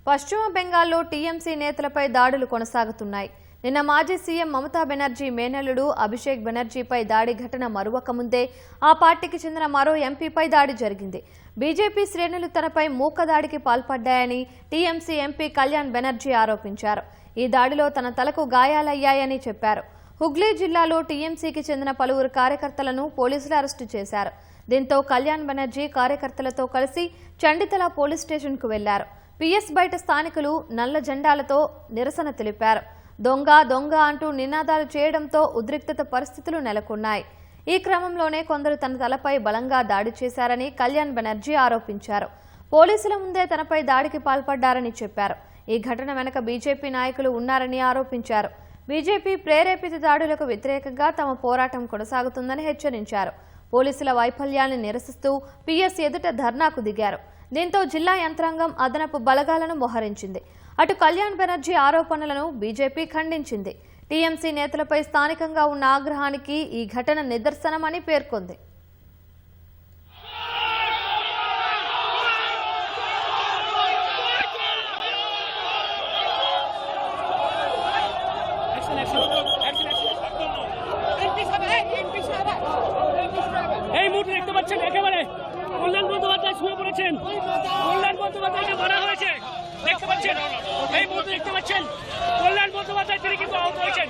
పశ్చిమ బెంగాల్లో టీఎంసీ నేతలపై దాడులు కొనసాగుతున్నాయి. నిన్న మాజీ సీఎం మమతా బెనర్జీ మేనల్లుడు అభిషేక్ బెనర్జీపై దాడి ఘటన మరువక ముందే ఆ పార్టీకి చెందిన మరో ఎంపీపై దాడి జరిగింది. బీజేపీ శ్రేణులు తనపై మూకదాడికి పాల్పడ్డాయని టీఎంసీ ఎంపీ కళ్యాణ్ బెనర్జీ ఆరోపించారు. ఈ దాడిలో తన తలకు గాయాలయ్యాయని చెప్పారు. హుగ్లీ జిల్లాలో టీఎంసీకి చెందిన పలువురు కార్యకర్తలను పోలీసులు అరెస్టు చేశారు. దీంతో కళ్యాణ్ బెనర్జీ కార్యకర్తలతో కలిసి చండితల పోలీస్ స్టేషన్కు వెళ్లారు. పిఎస్ బయట స్థానికులు నల్ల జెండాలతో నిరసన తెలిపారు. దొంగ దొంగ అంటూ నినాదాలు చేయడంతో ఉద్రిక్తత పరిస్థితులు నెలకొన్నాయి. ఈ క్రమంలోనే కొందరు తన తలపై బలంగా దాడి చేశారని కళ్యాణ్ బెనర్జీ ఆరోపించారు. పోలీసుల ముందే తనపై దాడికి పాల్పడ్డారని చెప్పారు. ఈ ఘటన వెనుక బీజేపీ నాయకులు ఉన్నారని ఆరోపించారు. బీజేపీ ప్రేరేపిత దాడులకు వ్యతిరేకంగా తమ పోరాటం కొనసాగుతుందని హెచ్చరించారు. పోలీసుల వైఫల్యాన్ని నిరసిస్తూ పిఎస్ ఎదుట ధర్నాకు దిగారు. దీంతో జిల్లా యంత్రాంగం అదనపు బలగాలను మోహరించింది. అటు కళ్యాణ్ బెనర్జీ ఆరోపణలను బీజేపీ ఖండించింది. టీఎంసీ నేతలపై స్థానికంగా ఉన్న ఆగ్రహానికి ఈ ఘటన నిదర్శనమని పేర్కొంది. এই মুহূর্তে দেখতে পাচ্ছেন একেবারে কল্যাণ বন্দ্যোপাধ্যায় শুয়ে পড়েছেন। কল্যাণ বন্দ্যোপাধ্যায়কে মারা হয়েছে দেখতে পাচ্ছেন। এই মুহূর্তে দেখতে পাচ্ছেন কল্যাণ বন্দ্যোপাধ্যায় তিনি কিন্তু আহত হয়েছেন।